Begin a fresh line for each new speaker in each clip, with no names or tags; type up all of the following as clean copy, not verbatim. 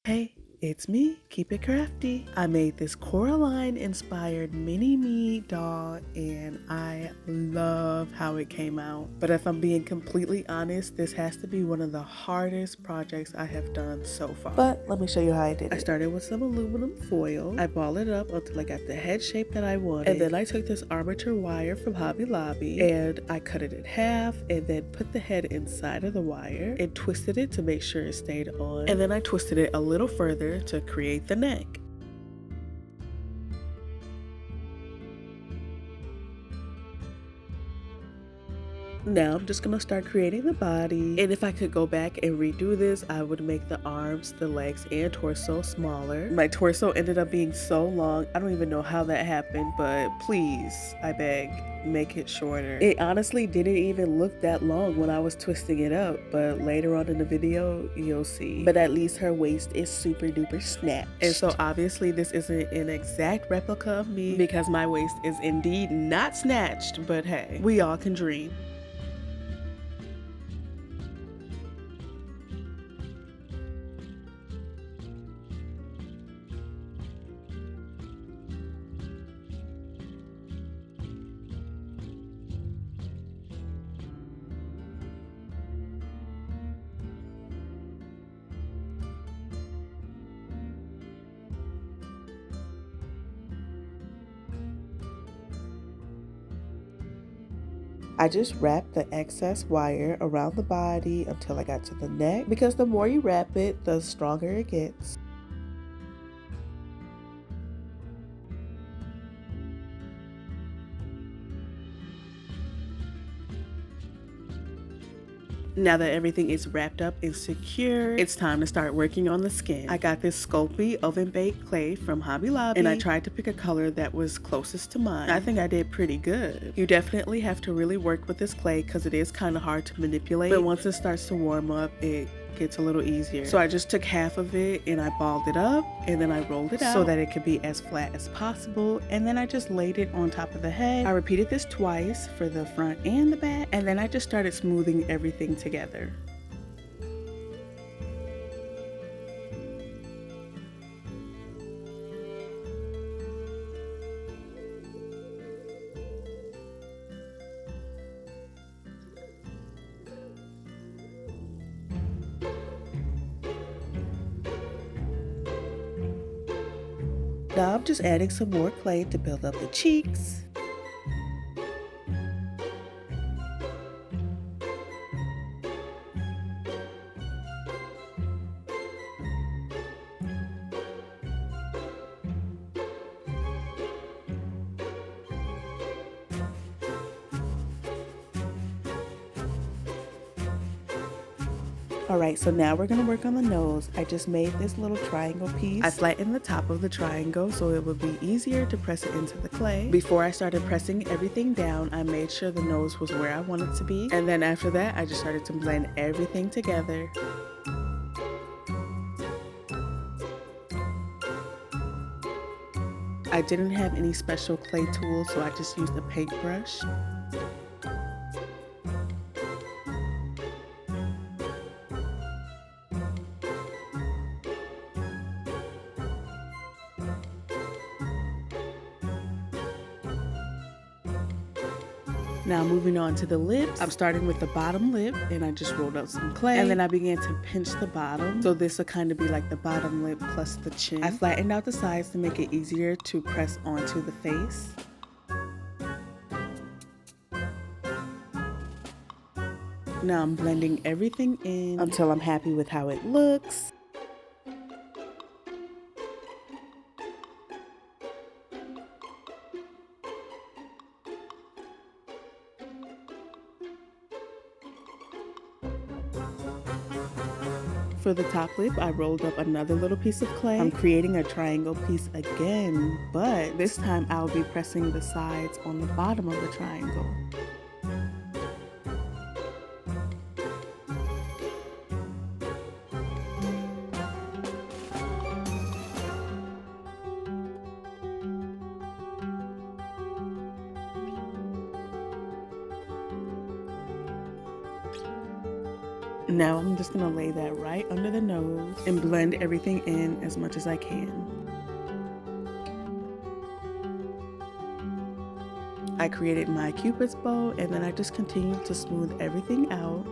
Hey, it's me, Keep It Crafty. I made this Coraline inspired mini me doll and I love how it came out. But if I'm being completely honest, this has to be one of the hardest projects I have done so far. But let me show you how I did it. I started with some aluminum foil. I balled it up until I got the head shape that I wanted. And then I took this armature wire from Hobby Lobby and I cut it in half and then put the head inside of the wire and twisted it to make sure it stayed on. And then I twisted it a little further to create the neck. Now I'm just gonna start creating the body, and if I could go back and redo this, I would make the arms, the legs, and torso smaller. My torso ended up being so long, I don't even know how that happened, but please, I beg, make it shorter. It honestly didn't even look that long when I was twisting it up, but later on in the video, you'll see. But at least her waist is super duper snatched. And so obviously this isn't an exact replica of me because my waist is indeed not snatched, but hey, we all can dream. I just wrapped the excess wire around the body until I got to the neck because the more you wrap it, the stronger it gets. Now that everything is wrapped up and secure, it's time to start working on the skin. I got this Sculpey oven baked clay from Hobby Lobby and I tried to pick a color that was closest to mine. I think I did pretty good. You definitely have to really work with this clay because it is kind of hard to manipulate, but once it starts to warm up, it gets a little easier. So I just took half of it and I balled it up and then I rolled it out so that it could be as flat as possible, and then I just laid it on top of the head. I repeated this twice for the front and the back, and then I just started smoothing everything together. Now I'm just adding some more clay to build up the cheeks. Alright, so now we're going to work on the nose. I just made this little triangle piece. I flattened the top of the triangle so it would be easier to press it into the clay. Before I started pressing everything down, I made sure the nose was where I wanted it to be. And then after that, I just started to blend everything together. I didn't have any special clay tools, so I just used a paintbrush. Now moving on to the lips, I'm starting with the bottom lip and I just rolled out some clay and then I began to pinch the bottom. So this will kind of be like the bottom lip plus the chin. I flattened out the sides to make it easier to press onto the face. Now I'm blending everything in until I'm happy with how it looks. For the top lip, I rolled up another little piece of clay. I'm creating a triangle piece again, but this time I'll be pressing the sides on the bottom of the triangle. Now I'm just gonna lay that right under the nose and blend everything in as much as I can. I created my Cupid's bow and then I just continued to smooth everything out.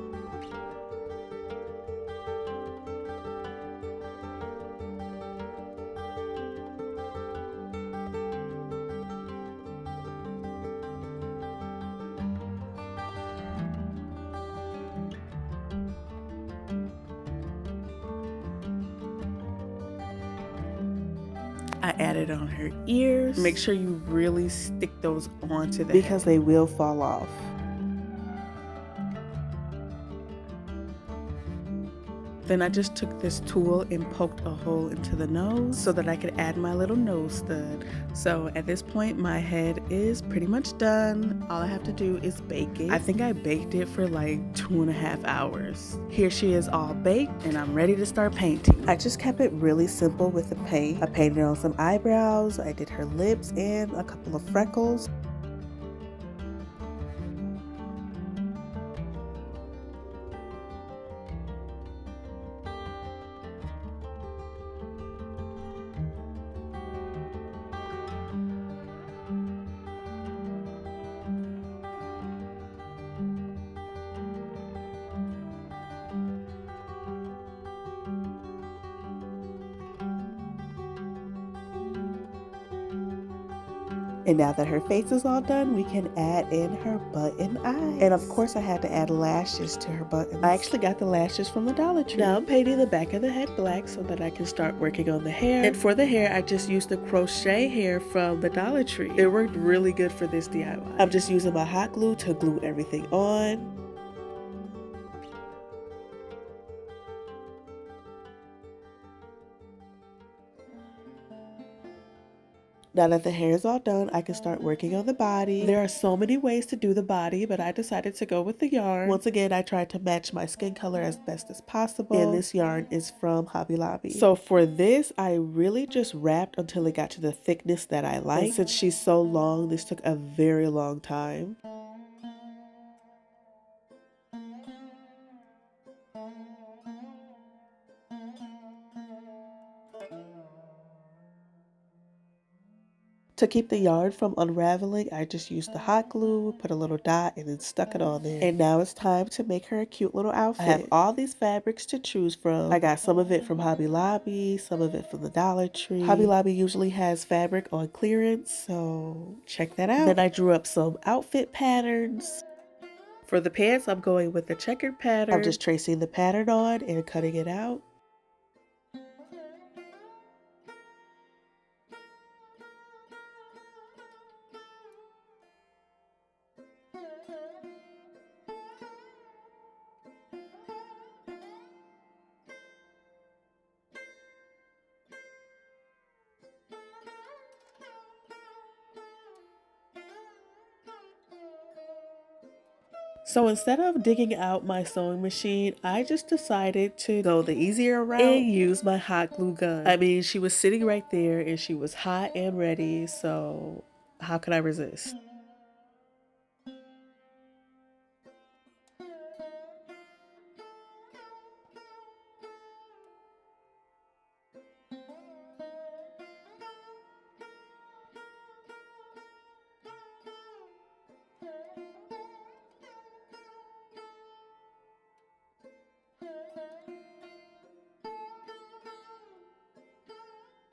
I added on her ears. Make sure you really stick those onto the because head. They will fall off. Then I just took this tool and poked a hole into the nose so that I could add my little nose stud. So at this point, my head is pretty much done. All I have to do is bake it. I think I baked it for like 2.5 hours. Here she is all baked and I'm ready to start painting. I just kept it really simple with the paint. I painted on some eyebrows, I did her lips and a couple of freckles. And now that her face is all done, we can add in her button eyes. And of course I had to add lashes to her buttons. I actually got the lashes from the Dollar Tree. Now I'm painting the back of the head black so that I can start working on the hair. And for the hair, I just used the crochet hair from the Dollar Tree. It worked really good for this DIY. I'm just using my hot glue to glue everything on. Now that the hair is all done, I can start working on the body. There are so many ways to do the body, but I decided to go with the yarn. Once again, I tried to match my skin color as best as possible. And this yarn is from Hobby Lobby. So for this, I really just wrapped until it got to the thickness that I like. And since she's so long, this took a very long time. To keep the yarn from unraveling, I just used the hot glue, put a little dot, and then stuck it on there. And now it's time to make her a cute little outfit. I have all these fabrics to choose from. I got some of it from Hobby Lobby, some of it from the Dollar Tree. Hobby Lobby usually has fabric on clearance, so check that out. Then I drew up some outfit patterns. For the pants, I'm going with the checkered pattern. I'm just tracing the pattern on and cutting it out. So instead of digging out my sewing machine, I just decided to go the easier route and use my hot glue gun. I mean, she was sitting right there and she was hot and ready, so how could I resist?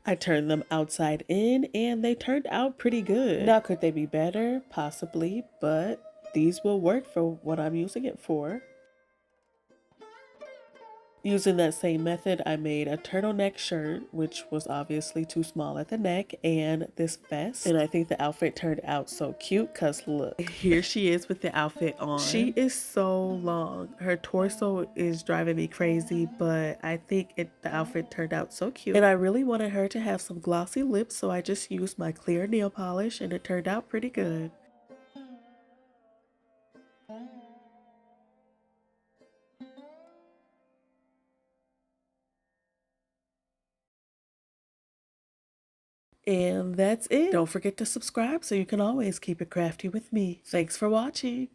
I turned them outside in and they turned out pretty good. Now, could they be better? Possibly, but these will work for what I'm using it for. Using that same method, I made a turtleneck shirt, which was obviously too small at the neck, and this vest. And I think the outfit turned out so cute because look, here she is with the outfit on. She is so long. Her torso is driving me crazy, but I think the outfit turned out so cute. And I really wanted her to have some glossy lips, so I just used my clear nail polish and it turned out pretty good. And that's it. Don't forget to subscribe so you can always keep it crafty with me. Thanks for watching.